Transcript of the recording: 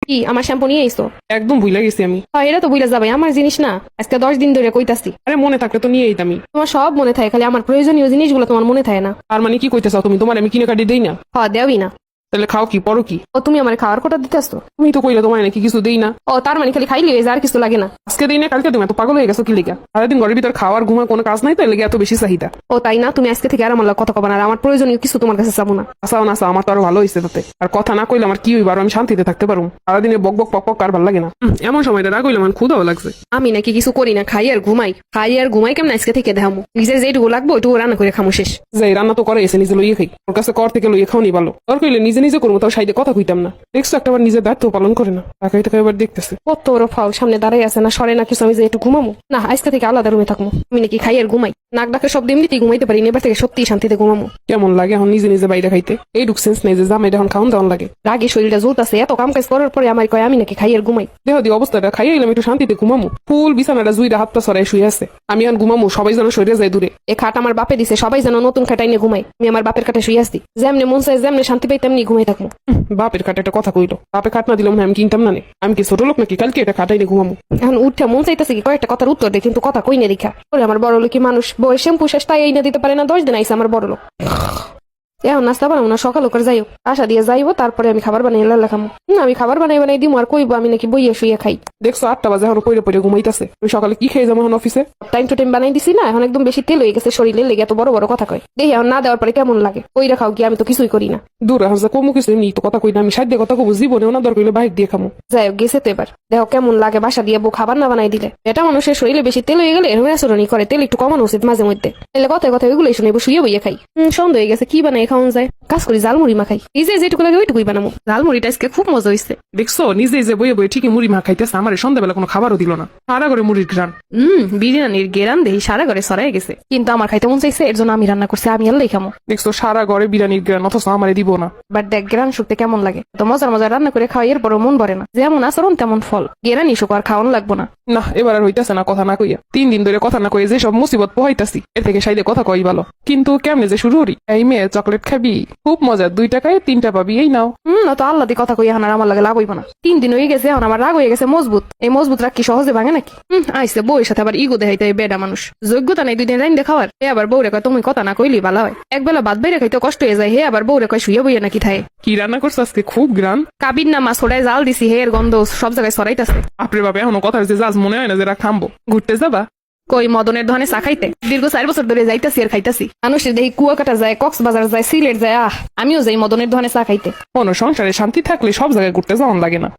কি আমার শ্যাম্পু নিয়ে আইছো? একদম ভুলে গেছি আমি। হ্যাঁ এটা তো বুঝলা যাবে, আমার জিনিস না। আজকে 10 দিন ধরে কইতাছি। আরে মনে থাকলে তো নিয়ে আইতামি। তোমার সব মনে থাকে, খালি আমার প্রয়োজনীয় জিনিসগুলো তোমার মনে থাকে না। আর মানে কি কইতে চাও তুমি? তোমার আমি কিনে কাটি দেই না? হ্যাঁ দেওই না। তাহলে খাও কি পরো কি? ও তুমি আমার খাওয়ার কোটা দিতে আসতো? তুমি তো কইলে তোমার নাকি কিছু দেই না। ও তার মানে খালি খাইলি হয়ে যায়, আর কিছু লাগে না? আজকে দেই না কালকে তুমি এত পাগল হয়ে গেছো কি লিগা? সারাদিন ঘরের ভিতর খাওয়ার ঘুমার কোনো কাজ নাই, তো এর লেগে এত বেশি চাহিদা। ও তাই না? তুমি আজকে থেকে আর আমার কথা কবা না, আর আমার প্রয়োজনীয় কিছু তোমার কাছে চাবো না। আসাও না আমার তো আরো ভালো হয়েছে তাতে। আর কথা না কইলে আমার কি হইবার, আমি শান্তিতে থাকতে পারবো। সারাদিনে বক বক পক পক আর ভালো লাগে না। এমন সময়টা রাগ হইলে আমার ক্ষুধাও লাগছে। আমি নাকি কিছু করি না, খাই আর ঘুমাই। খাই আর ঘুমাই কেমন আজকে থেকে দেখামো। নিজের যেটুকু লাগবে ওইটুকু রান্না করে খামো, শেষ। যাই রান্না তো করে এসে নিজে লইয়ে খাই। ওর কাছে কর থেকে লইয়ে খাওনি ভালো। তোর কইলে নিজে নিজে করবো, তাও সাইডে কথা কইতাম না। দেখছো একটাবার নিজের দায়িত্ব পালন করে না। টাকাই টাকা এবার দেখতেছে কত বড় ফাউল, সামনে দাঁড়াই আছে না, সরে না কিছু। আমি যে একটু ঘুমামো না, আজকে থেকে আলাদা রুমে থাকবো। আমি নাকি খাই আর ঘুমাই, নাক ডাকে সব এমনিতেই ঘুমাইতে পারি, এবার থেকে সত্যি শান্তিতে ঘুমামো। কেমন লাগে এখন নিজে নিজে বাইরে খাইতে? এই সেন্স নেই যে জামাইটা এখন খাওয়ান দাওয়ান লাগে। রাগে শরীরটা জ্বলতাছে, এত কাম কাজ করার পরে আমার কয় আমি নাকি খাই আর ঘুমাই। দেহ দিয়ে অবস্থাটা খাইয়ে এলাম একটু শান্তিতে ঘুমামো। ফুল বিছানাটা জুইরা হাতটা সরাই শুয়ে আছে। আমি এখন ঘুমামো, সবাই যেন সরে যায় দূরে। এ খাট আমার বাপে দিছে, সবাই যেন নতুন খাটাই নিয়ে ঘুমাই। আমি আমার বাপের খাটে শুয়ে আসছি, যেমনি মন চাই যেমনি শান্তি পাই তেমনি ঘুমাই থাকবো। বাপের খাটে একটা কথা কইলো, বাপে খাট না দিলাম না আমি কিনতাম না। আমি কি ছোট লোক নাকি কালকে এটা খাটাই নিয়ে ঘুমামো? এখন উঠে মন চাইতেছে কি কয়েকটা কথার উত্তর দেয়, কিন্তু কথা কই না দেখা। ওরে আমার বড় লোকই মানুষ, বই শ্যাম্পু শেষ তাই এই না দিতে পারে না, 10 দিন আইসে আমার বড় লোক। এখন নাস্তা বানাবো না, সকাল করে যাইও, আশা দিয়ে যাইবো, তারপরে আমি খাবার বানাই লেখামো। আমি খাবার বানাই দিমো আর কইবো আমি নাকি বইয়ে শুয়ে খাই। দেখছো 8টা বাজে এখন পইরে পইরে ঘুমাইতেছে। তুমি সকালে কি খেয়ে যাবো এখন অফিসে? টাইম টু টাইম বানাই দিছি না, এখন একদম বেশি তেল হয়ে গেছে শরীরে, লেগে এত বড় বড় কথা কয়। দেখি এখন না দেওয়ার পরে কেমন লাগে। ওই রাখাও কি, আমি তো কিছুই করি না। দূর এখন যা কমু কিছু এমনি তো কথা কই না। আমি সাধ্য কথা কবো জীবনে ওনা দরকার হইলে বাইরে দিয়ে খামো। যাই হোক গেছে তো, এবার দেখো কেমন লাগে বাসা দিয়ে বউ খাবার না বানাই দিলে। এটা মানুষের শরীরে বেশি তেল হয়ে গেলে এরকম আচরণই করে। তেল একটু কমানো উচিত মাঝে মধ্যে। তাহলে কথায় কথায় ওইগুলোই শুনে শুয়ে বইয়ে খাই। সন্দেহ হয়ে গেছে কি বানাই খাওয়ান যায়। কাজ করি জালমুড়ি মাখাই, এই যে যেটুকু লাগে ওইটুকুই বানাবো। জালমুড়িটা আজকে খুব মজা হয়েছে। দেখছো নিজে যে বইয়ে বইয়ে ঠিকই মুড়ি মা খাইতেছে, আমার সন্ধ্যাবেলা কোনো খাবারও দিল না। সারা করে মুড়ির ঘ্রাণ। বিরিয়ানির গেরান দেহি সারা ঘরে সরাই গেছে, কিন্তু আমার খাইতে মন চাইছে, এর জন্য আমি রান্না করছি, আমি আল্লাহ খামো। দেখছো সারা ঘরে বিরিয়ানির ঘ্রাণ, অথচ আমারে দিব না। বাট দেখ গেরান শুকতে কেমন লাগে। তো মজার মজার রান্না করে খাওয়াই, এরপরও মন ভরে না। যেমন আচরণ তেমন ফল। গেরানি শুক আর খাওয়ানো লাগবো না। না এবার আর হইতাছে না কথা না কইয়া। 3 দিন ধরে কথা না কইয়া যে সব মুসিবত পোহাইতাছি, এর থেকে সাইডে কথা কই ভালো। কিন্তু কেমনে যে শুরু করি? এই মেয়ে চকলেট খাবি? খুব মজা, 2 টাকায় 3টা পাবি, এই নাও। তো আল্লাহ দিয়ে কথা কই, এখন আর আমার লাগে লাভ হইব না। 3 দিন হয়ে গেছে, এখন আমার রাগ হয়ে গেছে মজবুত। এই মজবুত রাগ কি সহজে ভাঙে নাকি? আইসে বউয়ের সাথে আবার ইগো দেখাইতে বেডা মানুষ। যোগ্যতা নেই 2 দিন রাইন দেখাওয়ার। হে আবার বউরে কয় তুমি কথা না কইলি ভালো হয়। একবেলা বাদ বাইরে খাইতে কষ্ট হয়ে যায়। হে আবার বউরে কয় শুয়ে বইয়ে নাকি থাকে। কি রান্না করছো আজকে? খুব গ্রান। কাবির না মাছ ওড়ায় জাল দিছি, হে এর গন্ধ সব জায়গায় সরাইতাছে। আপরে বাবা এখনো কথা হচ্ছে আজ মনে হয় না যে খামবো। ঘুরতে যাবা? কই মদনের দোকানে চা খাইতে দীর্ঘ 4 বছর ধরে যাইতাছি আর খাইতাছি। মানুষের দেখি কুয়াকাটা যায়, কক্সবাজার যায়, সিলেট যায়, আমিও যাই মদনের দোকানে চা খাইতে। কোনো সংসারে শান্তি থাকলে সব জায়গায় ঘুরতে যাওয়ান লাগে না।